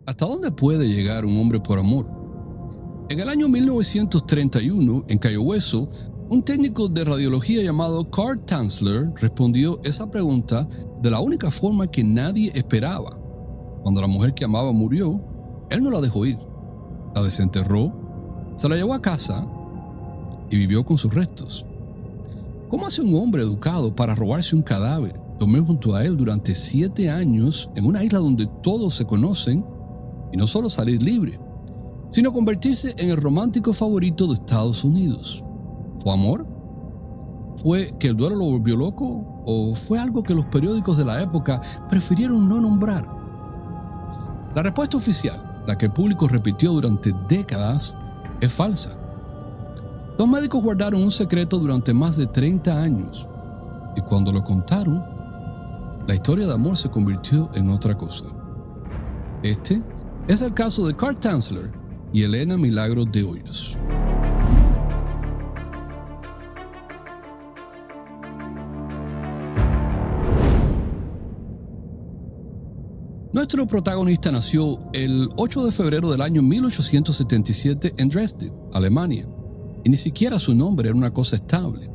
¿Hasta dónde puede llegar un hombre por amor? En el año 1931, en Cayo Hueso, un técnico de radiología llamado Carl Tanzler respondió esa pregunta de la única forma que nadie esperaba. Cuando la mujer que amaba murió, él no la dejó ir. La desenterró, se la llevó a casa y vivió con sus restos. ¿Cómo hace un hombre educado para robarse un cadáver, dormir junto a él durante 7 años en una isla donde todos se conocen y no solo salir libre, sino convertirse en el romántico favorito de Estados Unidos? ¿Fue amor? ¿Fue que el duelo lo volvió loco? ¿O fue algo que los periódicos de la época prefirieron no nombrar? La respuesta oficial, la que el público repitió durante décadas, es falsa. Los médicos guardaron un secreto durante más de 30 años y cuando lo contaron, la historia de amor se convirtió en otra cosa. Este es el caso de Carl Tanzler y Elena Milagros de Hoyos. Nuestro protagonista nació el 8 de febrero del año 1877 en Dresde, Alemania, y ni siquiera su nombre era una cosa estable.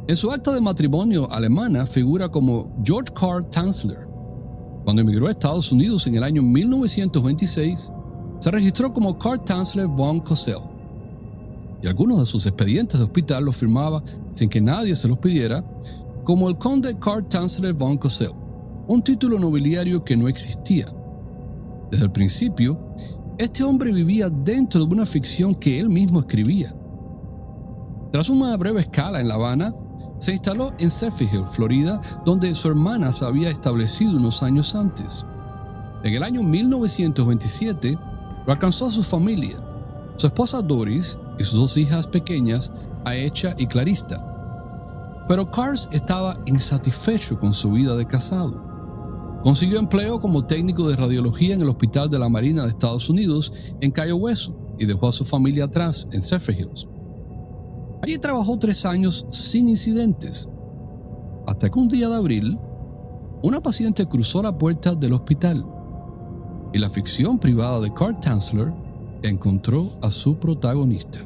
En su acta de matrimonio alemana figura como George Carl Tanzler. Cuando emigró a Estados Unidos en el año 1926, se registró como Carl Tanzler von Cosel, y algunos de sus expedientes de hospital los firmaba, sin que nadie se los pidiera, como el conde Carl Tanzler von Cosel, un título nobiliario que no existía. Desde el principio, este hombre vivía dentro de una ficción que él mismo escribía. Tras una breve escala en La Habana, se instaló en Zephyrhills, Florida, donde su hermana se había establecido unos años antes. En el año 1927, lo alcanzó su familia, su esposa Doris y sus 2 hijas pequeñas, Aecha y Clarista. Pero Carl estaba insatisfecho con su vida de casado. Consiguió empleo como técnico de radiología en el Hospital de la Marina de Estados Unidos en Cayo Hueso y dejó a su familia atrás en Zephyrhills. Allí trabajó 3 años sin incidentes, hasta que un día de abril, una paciente cruzó la puerta del hospital y la ficción privada de Carl Tanzler encontró a su protagonista.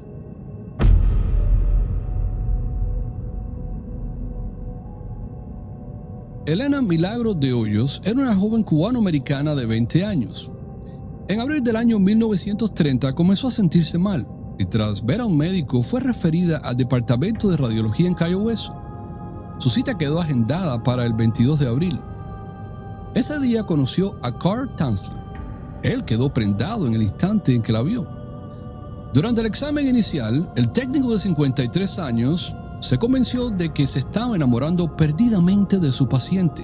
Elena Milagros de Hoyos era una joven cubano-americana de 20 años. En abril del año 1930 comenzó a sentirse mal y tras ver a un médico fue referida al departamento de radiología en Cayo Hueso. Su cita quedó agendada para el 22 de abril. Ese día conoció a Carl Tanzler. Él quedó prendado en el instante en que la vio. Durante el examen inicial, el técnico de 53 años se convenció de que se estaba enamorando perdidamente de su paciente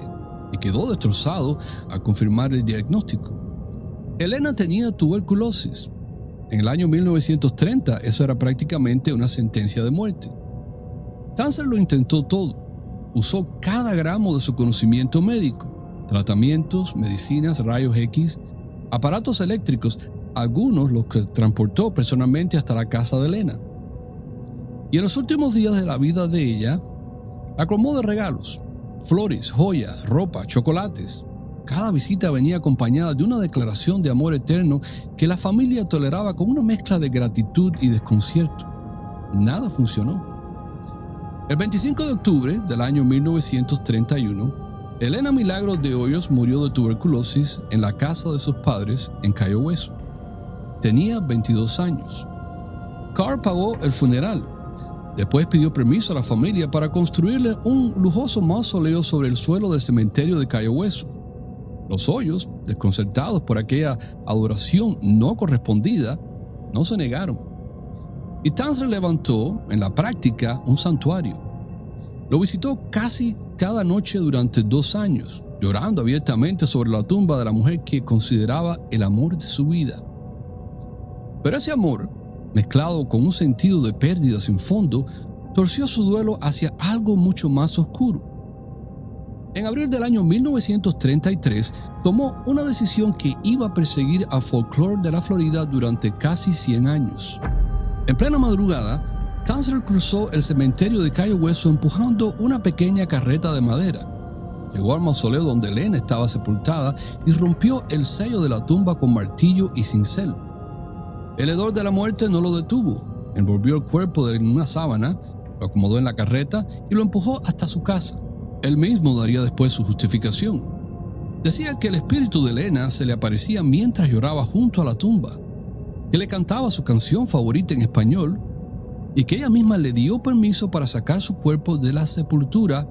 y quedó destrozado al confirmar el diagnóstico. Elena tenía tuberculosis. En el año 1930 eso era prácticamente una sentencia de muerte. Tanzler lo intentó todo. Usó cada gramo de su conocimiento médico, tratamientos, medicinas, rayos X, aparatos eléctricos, algunos los que transportó personalmente hasta la casa de Elena. Y en los últimos días de la vida de ella, la colmó de regalos, flores, joyas, ropa, chocolates. Cada visita venía acompañada de una declaración de amor eterno que la familia toleraba con una mezcla de gratitud y desconcierto. Nada funcionó. El 25 de octubre del año 1931, Elena Milagros de Hoyos murió de tuberculosis en la casa de sus padres en Cayo Hueso. Tenía 22 años. Carl pagó el funeral. Después pidió permiso a la familia para construirle un lujoso mausoleo sobre el suelo del cementerio de Cayo Hueso. Los Hoyos, desconcertados por aquella adoración no correspondida, no se negaron. Y Tanzler levantó, en la práctica, un santuario. Lo visitó casi cada noche durante 2 años, llorando abiertamente sobre la tumba de la mujer que consideraba el amor de su vida. Pero ese amor, mezclado con un sentido de pérdida sin fondo, torció su duelo hacia algo mucho más oscuro. En abril del año 1933, tomó una decisión que iba a perseguir al folclore de la Florida durante casi 100 años. En plena madrugada, Tanzler cruzó el cementerio de Cayo Hueso empujando una pequeña carreta de madera. llegó al mausoleo donde Elena estaba sepultada y rompió el sello de la tumba con martillo y cincel. El hedor de la muerte no lo detuvo. Envolvió el cuerpo en una sábana, lo acomodó en la carreta y lo empujó hasta su casa. Él mismo daría después su justificación. Decía que el espíritu de Elena se le aparecía mientras lloraba junto a la tumba, que le cantaba su canción favorita en español y que ella misma le dio permiso para sacar su cuerpo de la sepultura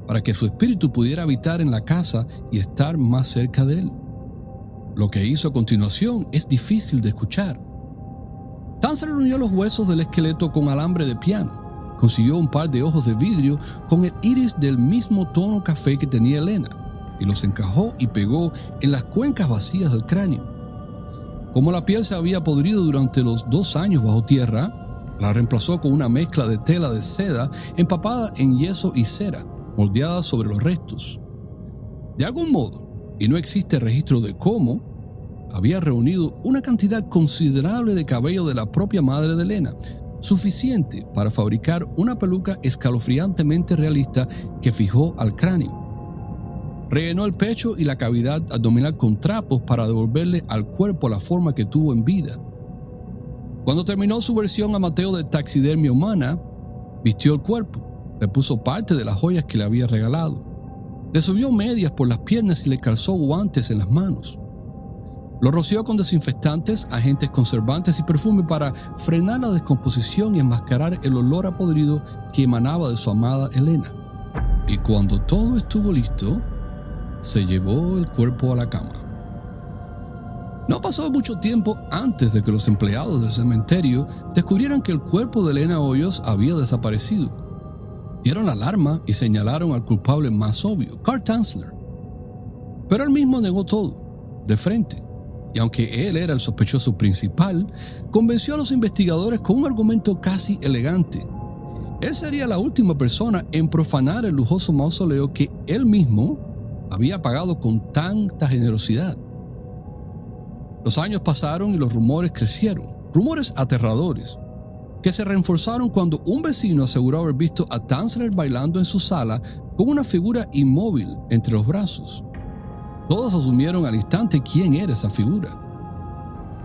para que su espíritu pudiera habitar en la casa y estar más cerca de él. Lo que hizo a continuación es difícil de escuchar. Tanzler unió los huesos del esqueleto con alambre de piano. Consiguió un par de ojos de vidrio con el iris del mismo tono café que tenía Elena y los encajó y pegó en las cuencas vacías del cráneo. Como la piel se había podrido durante los 2 años bajo tierra, la reemplazó con una mezcla de tela de seda empapada en yeso y cera, moldeada sobre los restos. De algún modo, y no existe registro de cómo, había reunido una cantidad considerable de cabello de la propia madre de Elena, suficiente para fabricar una peluca escalofriantemente realista que fijó al cráneo. Rellenó el pecho y la cavidad abdominal con trapos para devolverle al cuerpo la forma que tuvo en vida. Cuando terminó su versión amateur de taxidermia humana, vistió el cuerpo, le puso parte de las joyas que le había regalado, le subió medias por las piernas y le calzó guantes en las manos. Lo roció con desinfectantes, agentes conservantes y perfume para frenar la descomposición y enmascarar el olor a podrido que emanaba de su amada Elena. Y cuando todo estuvo listo, se llevó el cuerpo a la cama. No pasó mucho tiempo antes de que los empleados del cementerio descubrieran que el cuerpo de Elena Hoyos había desaparecido. Dieron la alarma y señalaron al culpable más obvio, Carl Tanzler. Pero él mismo negó todo, de frente. Y aunque él era el sospechoso principal, convenció a los investigadores con un argumento casi elegante. Él sería la última persona en profanar el lujoso mausoleo que él mismo había pagado con tanta generosidad. Los años pasaron y los rumores crecieron, rumores aterradores, que se reforzaron cuando un vecino aseguró haber visto a Tanzler bailando en su sala con una figura inmóvil entre los brazos. Todos asumieron al instante quién era esa figura.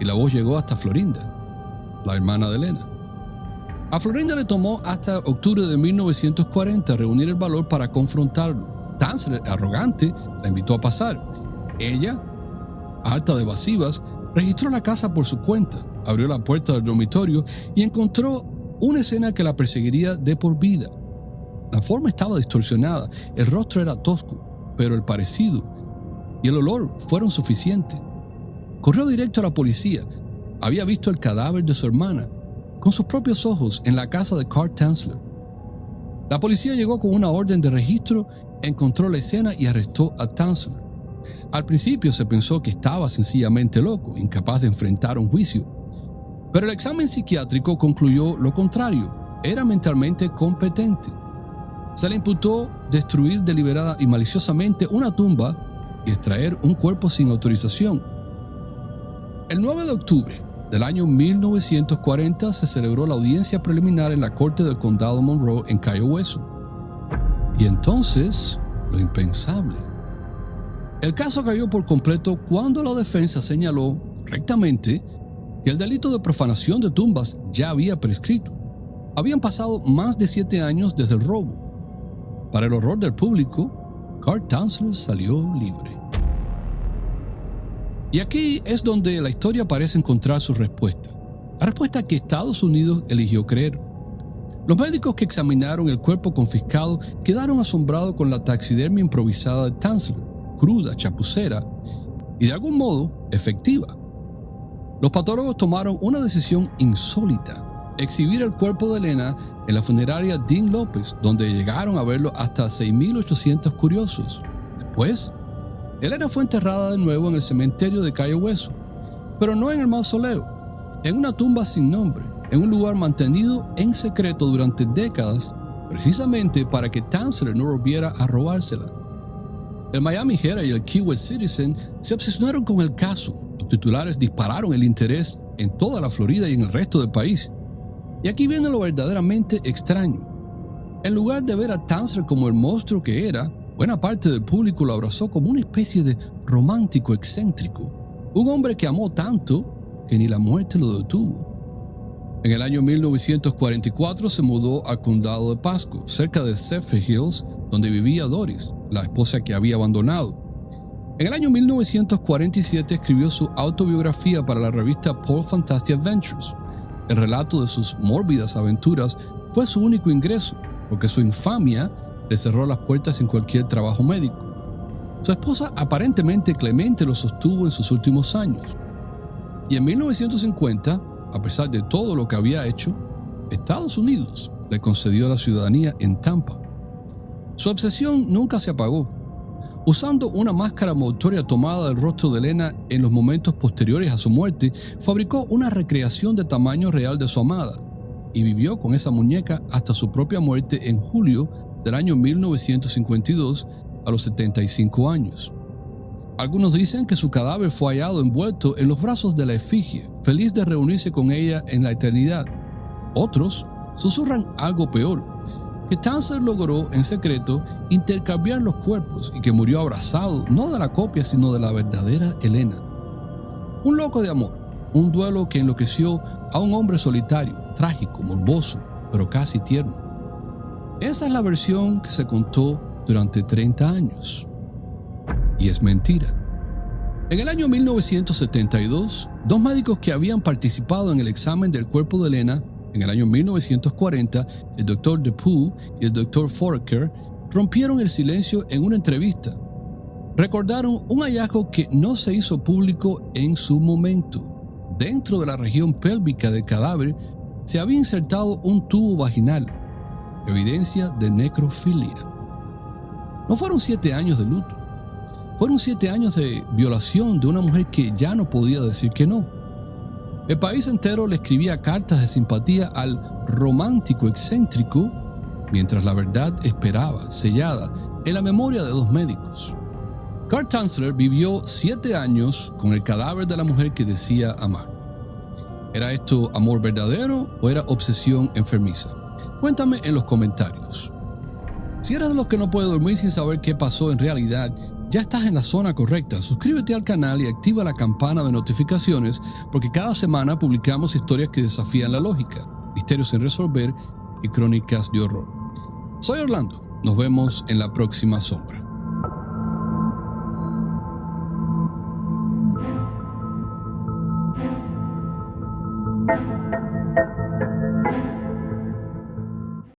Y la voz llegó hasta Florinda, la hermana de Elena. A Florinda le tomó hasta octubre de 1940 reunir el valor para confrontarlo. Tanzler, arrogante, la invitó a pasar. Ella, harta de evasivas, registró la casa por su cuenta, abrió la puerta del dormitorio y encontró una escena que la perseguiría de por vida. La forma estaba distorsionada, el rostro era tosco, pero el parecido y el olor fueron suficientes. Corrió directo a la policía. Había visto el cadáver de su hermana con sus propios ojos en la casa de Carl Tanzler. La policía llegó con una orden de registro, encontró la escena y arrestó a Tanzler. Al principio se pensó que estaba sencillamente loco, incapaz de enfrentar un juicio. Pero el examen psiquiátrico concluyó lo contrario, era mentalmente competente. Se le imputó destruir deliberada y maliciosamente una tumba y extraer un cuerpo sin autorización. El 9 de octubre del año 1940 se celebró la audiencia preliminar en la corte del condado Monroe en Cayo Hueso. Y entonces, lo impensable. El caso cayó por completo cuando la defensa señaló, correctamente, que el delito de profanación de tumbas ya había prescrito. Habían pasado más de 7 años desde el robo. Para el horror del público, Carl Tanzler salió libre. Y aquí es donde la historia parece encontrar su respuesta. La respuesta que Estados Unidos eligió creer. Los médicos que examinaron el cuerpo confiscado quedaron asombrados con la taxidermia improvisada de Tanzler, cruda, chapucera y de algún modo efectiva. Los patólogos tomaron una decisión insólita: exhibir el cuerpo de Elena en la funeraria Dean López, donde llegaron a verlo hasta 6.800 curiosos. Después, Elena fue enterrada de nuevo en el cementerio de Cayo Hueso, pero no en el mausoleo, en una tumba sin nombre, en un lugar mantenido en secreto durante décadas, precisamente para que Tanzler no volviera a robársela. El Miami Herald y el Key West Citizen se obsesionaron con el caso. Los titulares dispararon el interés en toda la Florida y en el resto del país. Y aquí viene lo verdaderamente extraño. En lugar de ver a Tanzler como el monstruo que era, Buena parte del público lo abrazó como una especie de romántico excéntrico, un hombre que amó tanto que ni la muerte lo detuvo. En el año 1944 se mudó al condado de Pasco, cerca de Zephyrhills Hills, donde vivía Doris, la esposa que había abandonado. En el año 1947 escribió su autobiografía para la revista Paul Fantastic Adventures. El relato de sus mórbidas aventuras fue su único ingreso, porque su infamia le cerró las puertas en cualquier trabajo médico. Su esposa, aparentemente clemente, lo sostuvo en sus últimos años. Y en 1950, a pesar de todo lo que había hecho, Estados Unidos le concedió la ciudadanía en Tampa. Su obsesión nunca se apagó. Usando una máscara mortuoria tomada del rostro de Elena en los momentos posteriores a su muerte, fabricó una recreación de tamaño real de su amada y vivió con esa muñeca hasta su propia muerte en julio del año 1952 a los 75 años. Algunos dicen que su cadáver fue hallado envuelto en los brazos de la efigie, feliz de reunirse con ella en la eternidad. Otros susurran algo peor, que Tanzer logró en secreto intercambiar los cuerpos y que murió abrazado no de la copia sino de la verdadera Elena. Un loco de amor, un duelo que enloqueció a un hombre solitario, trágico, morboso, pero casi tierno. Esa es la versión que se contó durante 30 años. Y es mentira. En el año 1972, dos médicos que habían participado en el examen del cuerpo de Elena en el año 1940, el Dr. DePoo y el Dr. Foraker, rompieron el silencio en una entrevista. Recordaron un hallazgo que no se hizo público en su momento. Dentro de la región pélvica del cadáver se había insertado un tubo vaginal, evidencia de necrofilia. No fueron 7 años de luto. Fueron 7 años de violación de una mujer que ya no podía decir que no. El país entero le escribía cartas de simpatía al romántico excéntrico, mientras la verdad esperaba, sellada, en la memoria de dos médicos. Carl Tanzler vivió 7 años con el cadáver de la mujer que decía amar. ¿Era esto amor verdadero o era obsesión enfermiza? Cuéntame en los comentarios. Si eres de los que no puede dormir sin saber qué pasó en realidad, ya estás en la zona correcta. Suscríbete al canal y activa la campana de notificaciones porque cada semana publicamos historias que desafían la lógica, misterios sin resolver y crónicas de horror. Soy Orlando. Nos vemos en la próxima sombra.